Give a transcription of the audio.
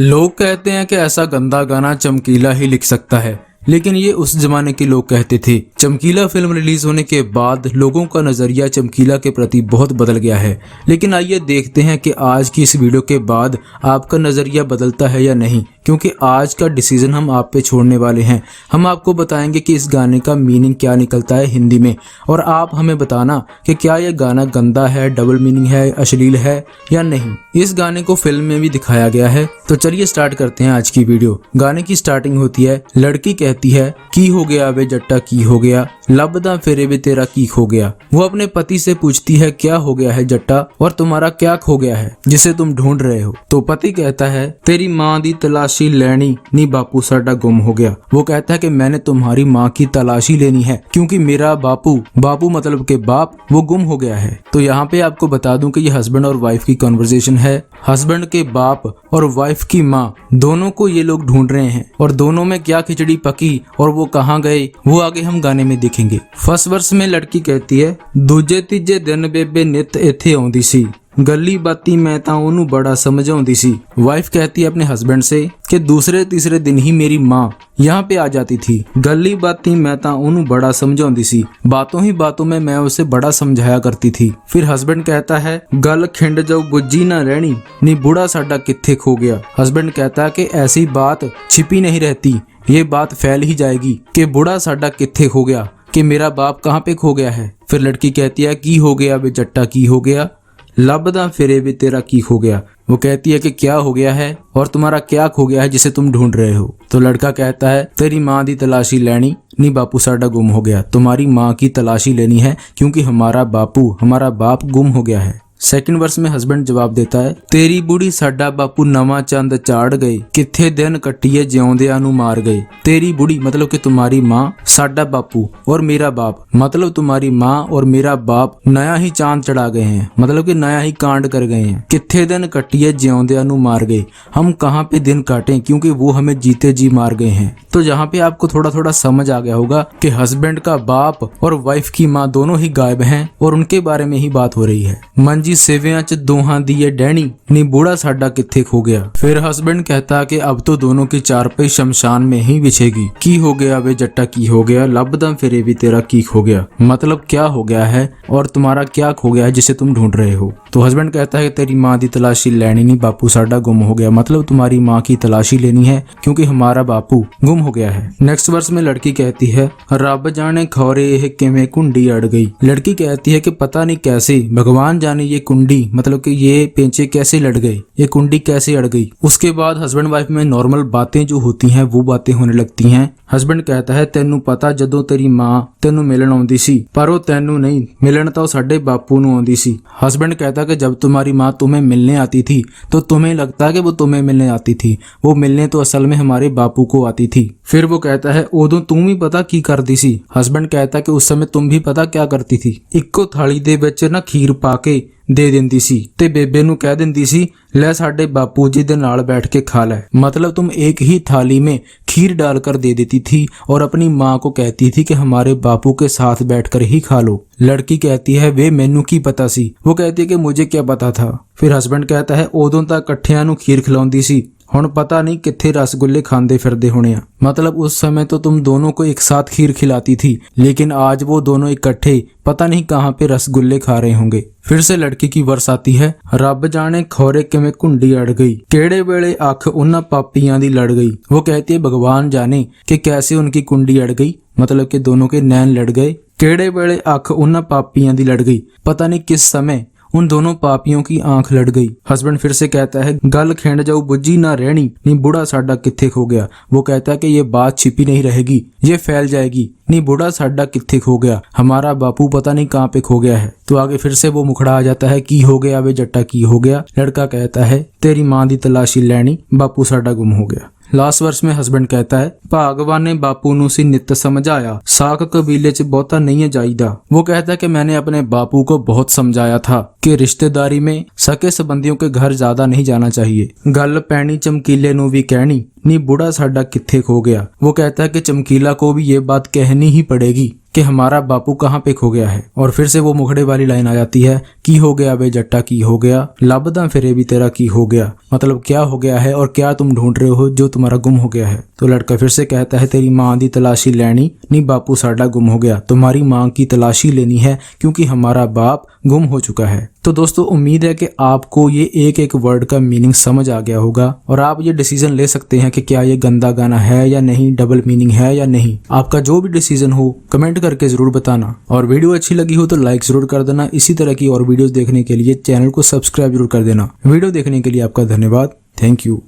लोग कहते हैं कि ऐसा गंदा गाना चमकीला ही लिख सकता है, लेकिन ये उस जमाने के लोग कहते थे। चमकीला फिल्म रिलीज होने के बाद लोगों का नजरिया चमकीला के प्रति बहुत बदल गया है। लेकिन आइए देखते हैं कि आज की इस वीडियो के बाद आपका नजरिया बदलता है या नहीं, क्योंकि आज का डिसीजन हम आप पे छोड़ने वाले हैं। हम आपको बताएंगे कि इस गाने का मीनिंग क्या निकलता है हिंदी में, और आप हमें बताना कि क्या यह गाना गंदा है, डबल मीनिंग है, अश्लील है या नहीं। इस गाने को फिल्म में भी दिखाया गया है। तो चलिए स्टार्ट करते हैं आज की वीडियो। गाने की स्टार्टिंग होती है, लड़की कहती है की हो गया वे जट्टा की हो गया, लबदा फेरे वे तेरा की खो गया। वो अपने पति से पूछती है क्या हो गया है जट्टा, और तुम्हारा क्या खो गया है जिसे तुम ढूंढ रहे हो। तो पति कहता है तेरी माँ दी तलाशी लेनी नी बापू साडा गुम हो गया। वो कहता है कि मैंने तुम्हारी माँ की तलाशी लेनी है क्योंकि मेरा बापू मतलब के बाप वो गुम हो गया है। तो यहाँ पे आपको बता दूं कि ये हस्बैंड और वाइफ की कॉन्वर्सेशन है। हस्बैंड के बाप और वाइफ की माँ दोनों को ये लोग ढूंढ रहे हैं, और दोनों में क्या खिचड़ी पकी और वो कहाँ गए वो आगे हम गाने में देखेंगे। फर्स्ट वर्स में लड़की कहती है दूजे तीजे दिन बेबे नित इत्थे आउंदी सी, गली बाती मैं ता ओनू बड़ा समझाउंदी सी। वाइफ कहती है अपने हस्बैंड से कि दूसरे तीसरे दिन ही मेरी माँ यहाँ पे आ जाती थी, गली बाती मैं ता ओनू बड़ा समझाउंदी सी, बातों ही बातों में मैं उसे बड़ा समझाया करती थी। फिर हस्बैंड कहता है गल खिंड जाऊ बुझी ना रहनी नी बूढ़ा साडा कित्थे खो गया। हस्बैंड कहता है कि ऐसी बात छिपी नहीं रहती, ये बात फैल ही जाएगी कि बूढ़ा साडा कित्थे खो गया, कि मेरा बाप कहाँ पे खो गया है। फिर लड़की कहती है की हो गया वे जट्टा की हो गया, लबदा फिरे भी तेरा की खो गया। वो कहती है कि क्या हो गया है और तुम्हारा क्या खो गया है जिसे तुम ढूंढ रहे हो। तो लड़का कहता है तेरी माँ दी तलाशी लेनी नी बापू साडा गुम हो गया, तुम्हारी माँ की तलाशी लेनी है क्योंकि हमारा बाप गुम हो गया है। सेकंड वर्स में हस्बैंड जवाब देता है तेरी बूढ़ी साडा बापू नवा चंद चाड़ गए, किथे दिन कट्टिए ज्योंदिया नू मार गए। तेरी बूढ़ी मतलब कि तुम्हारी माँ, साडा बापू और मेरा बाप मतलब तुम्हारी माँ और मेरा बाप नया ही चांद चढ़ा गए हैं, मतलब कि नया ही कांड कर गए हैं। किथे दिन कट्टिए ज्योंदिया नू मार गए, हम कहाँ पे दिन काटें क्योंकि वो हमें जीते जी मार गए हैं। तो यहाँ पे आपको थोड़ा थोड़ा समझ आ गया होगा कि हस्बैंड का बाप और वाइफ की माँ दोनों ही गायब हैं और उनके बारे में ही बात हो रही है। मंजी सेवियां च दोहां दी डैनी नी बूढ़ा साडा कित्थे खो गया। फिर हस्बैंड कहता कि अब तो दोनों की चारपाई शमशान में ही बिछेगी। की हो गया वे जट्टा की हो गया, लबदम फिरे भी तेरा की खो गया, मतलब क्या हो गया है और तुम्हारा क्या खो गया है जिसे तुम ढूंढ रहे हो। तो हस्बैंड कहता है तेरी माँ दी तलाशी लेनी नी बापू साडा गुम हो गया, मतलब तुम्हारी माँ की तलाशी लेनी है क्योंकि हमारा बापू गुम हो गया है। नेक्स्ट वर्स में लड़की कहती है रब जाने खौरे यह किवें कुंडी अड़ गई। लड़की कहती है कि पता नहीं कैसे, भगवान जाने ये कुंडी मतलब कि ये पेंचे कैसे लड़ गए, ये कुंडी कैसे अड़ गई। उसके बाद हस्बैंड वाइफ में नॉर्मल बातें जो होती हैं वो बातें होने लगती हैं। हस्बैंड कहता है तेनू पता जदों तेरी माँ तेनू मिलन आउंदी सी, पर वो तेनू नहीं मिलन तो साडे बापू नू आउंदी सी। हस्बैंड कहता कि जब तुम्हारी माँ तुम्हें मिलने आती थी तो तुम्हें लगता है कि वो तुम्हें मिलने आती थी, वो मिलने तो असल में हमारे बापू को आती थी। फिर वो कहता है उदों तुम भी पता की करती सी। हस्बैंड कहता कि उस समय तुम भी पता क्या करती थी, इक्को थाली दे विच ना खीर पा के दे दिंदी सी ते बेबे नू कह दिंदी सी ले साडे बापू जी दे नाल बैठ के खा ले, मतलब तुम एक ही थाली में खीर डालकर दे देती थी और अपनी माँ को कहती थी कि हमारे बापू के साथ बैठकर ही खा लो। लड़की कहती है वे मैनू की पता सी। वो कहती है कि मुझे क्या पता था। फिर हस्बैंड कहता है उदों तक कट्ठियां नू खीर खिलाउंदी सी, हुण पता नहीं कित्थे रसगुल्ले खांदे फिरदे होने आ, मतलब उस समय तो तुम दोनों को एक साथ खीर खिलाती थी, लेकिन आज वो दोनों इकट्ठे पता नहीं कहाँ पे रसगुल्ले खा रहे होंगे। फिर से लड़की की वर्स आती है रब जाने खौरे किवें कुंडी अड़ गई, केड़े वेले अख उन्हां पापियां दी लड़ गई। वो कहती है भगवान जाने कि कैसे उनकी कुंडी अड़ गई, मतलब कि दोनों के नैन लड़ गए। केड़े वेले अख उन्हां पापियां दी लड़ गई, पता नहीं किस समय उन दोनों पापियों की आंख लड़ गई। हस्बैंड फिर से कहता है गल खिंड जाऊ बुझी ना रहनी नी बूढ़ा साडा कित्थे खो गया। वो कहता है कि ये बात छिपी नहीं रहेगी, ये फैल जाएगी, नी बूढ़ा साडा कित्थे खो गया, हमारा बापू पता नहीं कहाँ पे खो गया है। तो आगे फिर से वो मुखड़ा आ जाता है की हो गया वे जट्टा की हो गया। लड़का कहता है तेरी माँ दी तलाशी लेनी बापू साडा गुम हो गया। लास्ट वर्ष में हस्बैंड कहता है भागवान ने बापू नू सी नित समझाया, साख कबीले च बहुता नहीं है जाईदा। वो कहता है कि मैंने अपने बापू को बहुत समझाया था कि रिश्तेदारी में सके संबंधियों के घर ज्यादा नहीं जाना चाहिए। गल पैनी चमकीले नू भी कहनी नी बूढ़ा साडा कित्थे खो गया। वो कहता है कि चमकीला को भी ये बात कहनी ही पड़ेगी कि हमारा बापू कहाँ पे खो गया है। और फिर से वो मुखड़े वाली लाइन आ जाती है, की हो गया वे जट्टा की हो गया, लापता फिरे भी तेरा की हो गया। मतलब क्या हो गया है और क्या तुम ढूंढ रहे हो जो तुम्हारा गुम हो गया है। तो लड़का फिर से कहता है, तेरी माँ दी तलाशी लेनी नी बापू साडा गुम हो गया। तुम्हारी माँ की तलाशी लेनी है क्योंकि हमारा बाप गुम हो चुका है। तो दोस्तों उम्मीद है कि आपको ये एक एक वर्ड का मीनिंग समझ आ गया होगा और आप ये डिसीजन ले सकते हैं कि क्या ये गंदा गाना है या नहीं, डबल मीनिंग है या नहीं। आपका जो भी डिसीजन हो कमेंट करके जरूर बताना और वीडियो अच्छी लगी हो तो लाइक जरूर कर देना। इसी तरह की और वीडियोस देखने के लिए चैनल को सब्सक्राइब जरूर कर देना। वीडियो देखने के लिए आपका धन्यवाद। Thank you.